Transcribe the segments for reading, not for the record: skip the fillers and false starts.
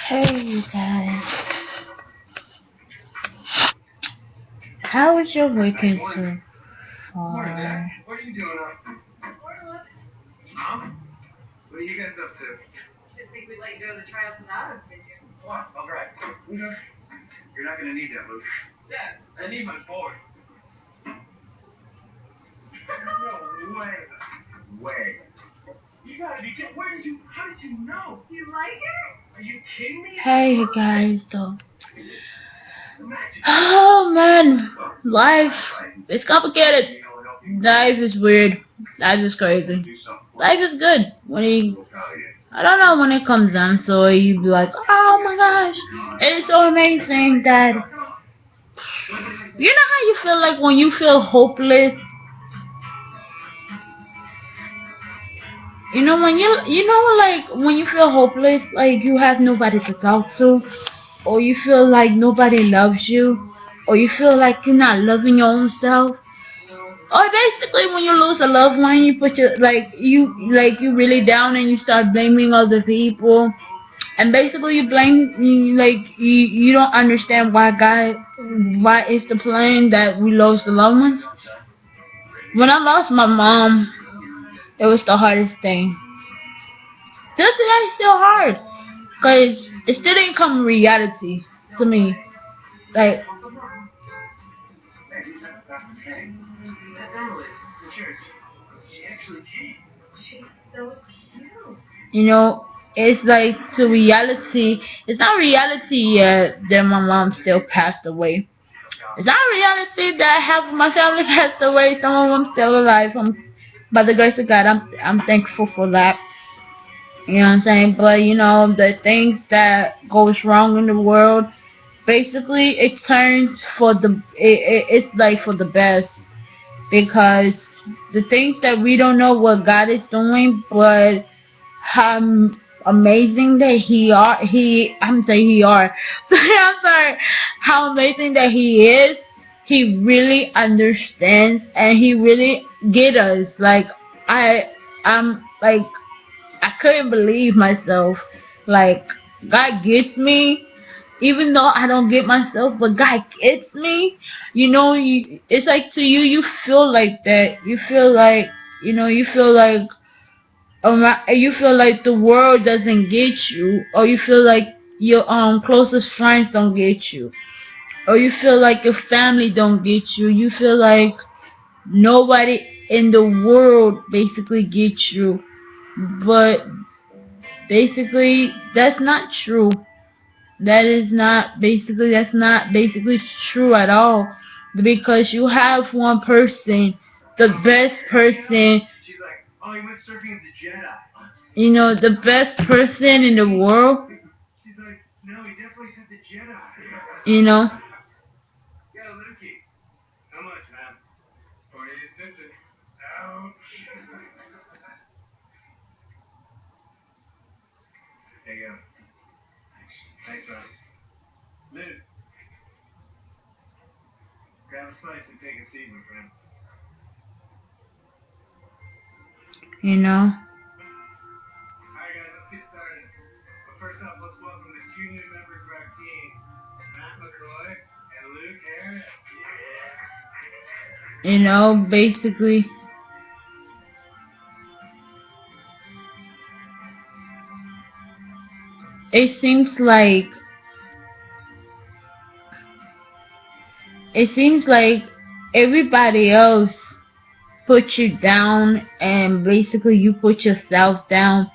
Hey you guys, how was your weekend so far? What are you doing up? Mom? What are you guys up to? Didn't think we'd let you go to the tryouts without us, did you? What? I'll drive. You're not gonna need that, Luke. Dad, I need my board. No way. Way. You gotta be kidding. How did you know? You like it? Are you kidding me? Hey you guys though. Oh man, life is complicated. Life is weird. Life is crazy. Life is good I don't know, when it comes down to it, you be like, oh my gosh, it's so amazing that, you know how you feel like when you feel hopeless? You know like when you feel hopeless, like you have nobody to talk to, or you feel like nobody loves you, or you feel like you're not loving your own self. Or basically when you lose a loved one, you put your you really down and you start blaming other people. And basically you blame you don't understand why it's the plan that we lost the loved ones. When I lost my mom, it was the hardest thing. Till today it's still hard. Cause it still didn't come reality to me. Like She's so cute. you know, it's like to reality. It's not reality yet that my mom still passed away. It's not reality that half of my family passed away. Some of them still alive. By the grace of God, I'm thankful for that. You know what I'm saying? But you know, the things that goes wrong in the world, basically it turns for it's like for the best, because the things that we don't know what God is doing, but how amazing that I'm saying he are I'm sorry, how amazing that he is. He really understands and he really get us. Like I'm like I couldn't believe myself. Like God gets me, even though I don't get myself, but God gets me. You know, it's like to you, you feel like that. You feel like, you feel like you feel like the world doesn't get you, or you feel like your closest friends don't get you, or you feel like your family don't get you. You feel like nobody in the world basically gets you, but basically that's not true. That's not basically true at all, because you have one person, the best person, She's like, oh, he went surfing with the Jedi. the best person in the world, She's like, no, he definitely said the Jedi. you know. Yo, Lukey. How much, man? 48.50. Ouch. There you go. Thanks, man. Luke. Grab a slice and take a seat, my friend. You know. Alright, guys, let's get started. But first up, let's welcome the two new members of our team, Matt McCoy and Luke Harris. Basically it seems like everybody else put you down, and basically you put yourself down,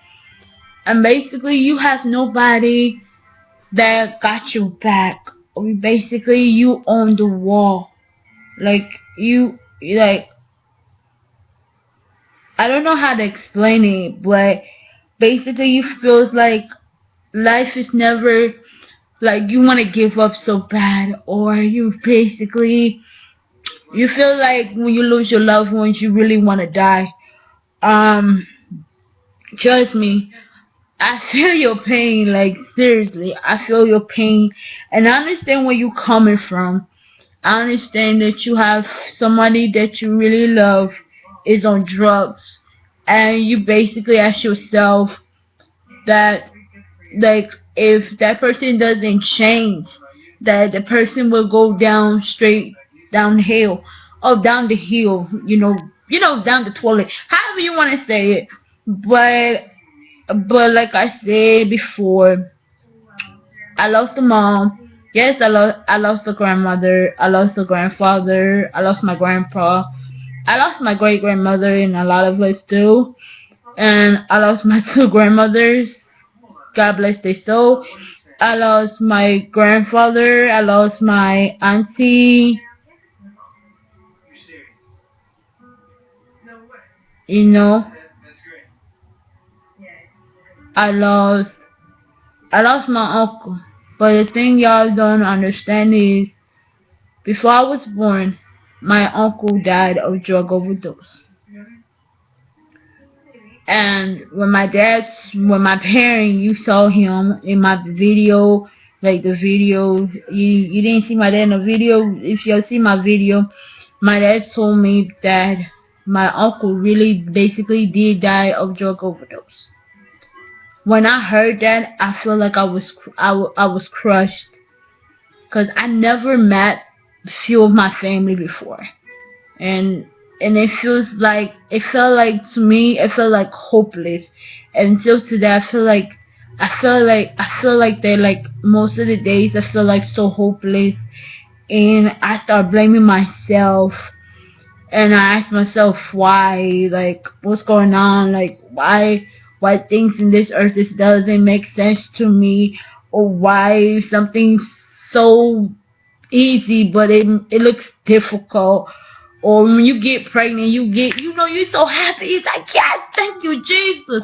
and basically you have nobody that got your back, or basically you on the wall. Like like I don't know how to explain it, but basically you feel like life is never, like you want to give up so bad, or you feel like when you lose your loved ones you really want to die. um Trust me, I feel your pain. Like seriously, I feel your pain, and I understand where you're coming from. I understand that you have somebody that you really love is on drugs, and you basically ask yourself that like if that person doesn't change, that the person will go down straight down the hill, oh down the hill, down the toilet, however you want to say it. But like I said before, I lost the mom. Yes, I lost the grandmother. I lost the grandfather. I lost my grandpa. I lost my great grandmother and a lot of us too. And I lost my two grandmothers. God bless their soul. I lost my grandfather. I lost my auntie. You're serious? No way. You know, That's great. I lost I lost my uncle. But the thing y'all don't understand is, before I was born, my uncle died of drug overdose. And when my parent, you saw him in my video, like the video, you didn't see my dad in the video. If you see my video, my dad told me that my uncle really basically did die of drug overdose. When I heard that, I feel like I was crushed, cause I never met few of my family before, and it felt like to me it felt like hopeless. And until today I feel like they like most of the days I feel like so hopeless, and I start blaming myself, and I ask myself why, like what's going on, like why things in this earth just doesn't make sense to me, or why something so easy but it looks difficult. Or when you get pregnant, you're so happy. It's like, yes, thank you, Jesus.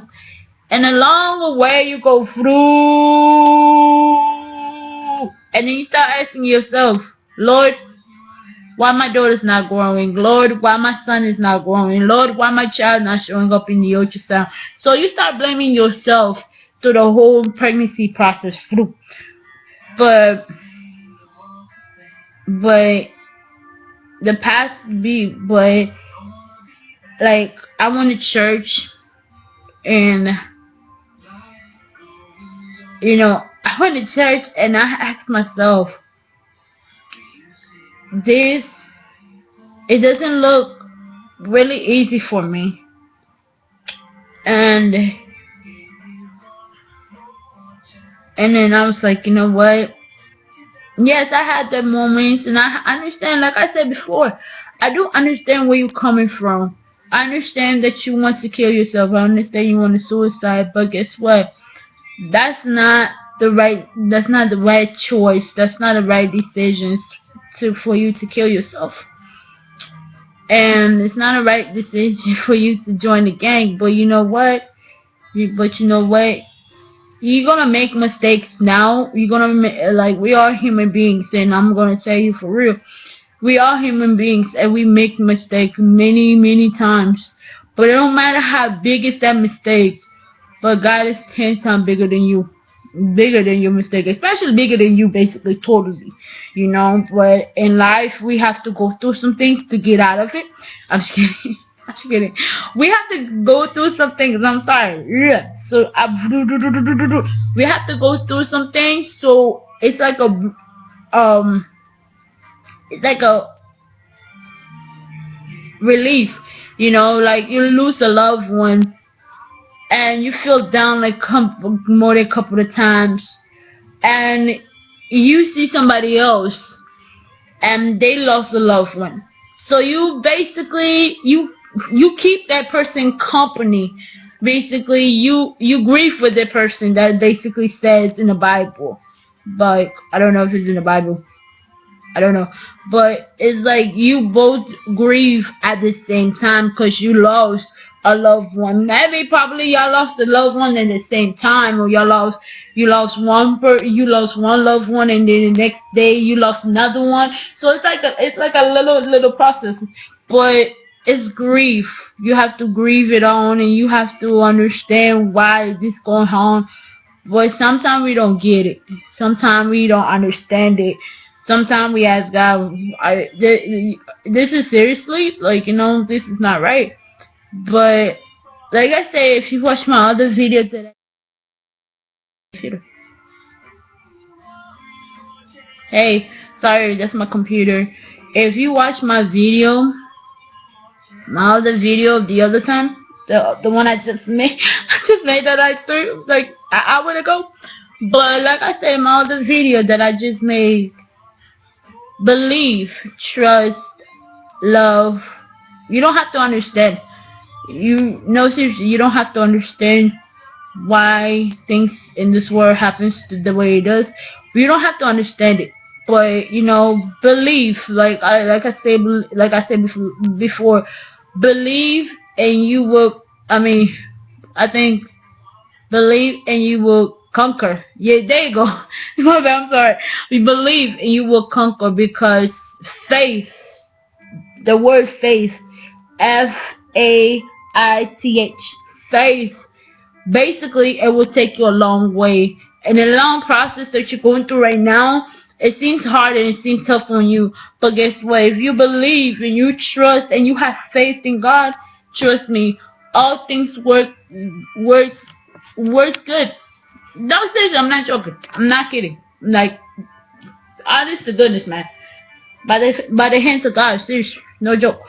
And along the way, you go through, and then you start asking yourself, Lord, why my daughter's not growing? Lord, why my son is not growing? Lord, why my child not showing up in the ultrasound? So you start blaming yourself through the whole pregnancy process through. But the past be but like I went to church, and I went to church and I asked myself, this it doesn't look really easy for me. And then I was like, you know what? Yes, I had that moments, and I understand, like I said before, I do understand where you're coming from. I understand that you want to kill yourself. I understand you want to suicide, but guess what? That's not the right choice. That's not the right decisions for you to kill yourself. And it's not a right decision for you to join the gang. But you know what? You're gonna make mistakes now. You're gonna like, we are human beings, and I'm gonna tell you for real, we are human beings, and we make mistakes many, many times. But it don't matter how big is that mistake. But God is 10 times bigger than you, bigger than your mistake, especially bigger than you, basically, totally. But in life, we have to go through some things to get out of it. I'm just kidding. I'm just kidding. We have to go through some things. I'm sorry. Yeah. So we have to go through some things. So it's like a relief. Like you lose a loved one, and you feel down like more than a couple of times, and you see somebody else and they lost a loved one, so you basically you keep that person company. Basically, you grieve with the person. That basically says in the Bible, but I don't know if it's in the Bible. I don't know. But it's like you both grieve at the same time, because you lost a loved one. Maybe probably y'all lost a loved one at the same time, or you lost one loved one, and then the next day you lost another one. So it's like a little process. But it's grief. You have to grieve it on, and you have to understand why this going on. But sometimes we don't get it. Sometimes we don't understand it. Sometimes we ask God, this is seriously, like, this is not right. But like I say, if you watch my other video today, computer. Hey, sorry, that's my computer. If you watch my video, my other video of the other time, the one I just made, I just made that like an hour ago. But like I said, my other video that I just made, believe, trust, love. You don't have to understand. You no seriously, you don't have to understand why things in this world happens the way it does. You don't have to understand it, but believe. Like I said before, believe and you will. I mean, I think believe and you will conquer. Yeah, there you go. My bad, I'm sorry. You believe and you will conquer because faith. The word faith, Faith, faith. Basically, it will take you a long way. And the long process that you're going through right now, it seems hard and it seems tough on you. But guess what? If you believe and you trust and you have faith in God, trust me, all things work good. No, seriously, I'm not joking. I'm not kidding. Like, honest to goodness, man. By the hands of God, seriously, no joke.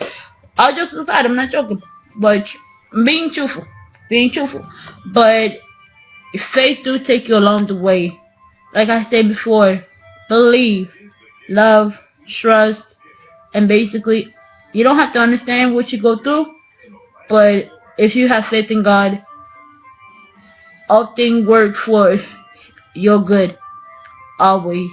All jokes aside, I'm not joking. But I'm being truthful. But faith do take you along the way. Like I said before, believe, love, trust, and basically, you don't have to understand what you go through, but if you have faith in God, all things work for your good, always.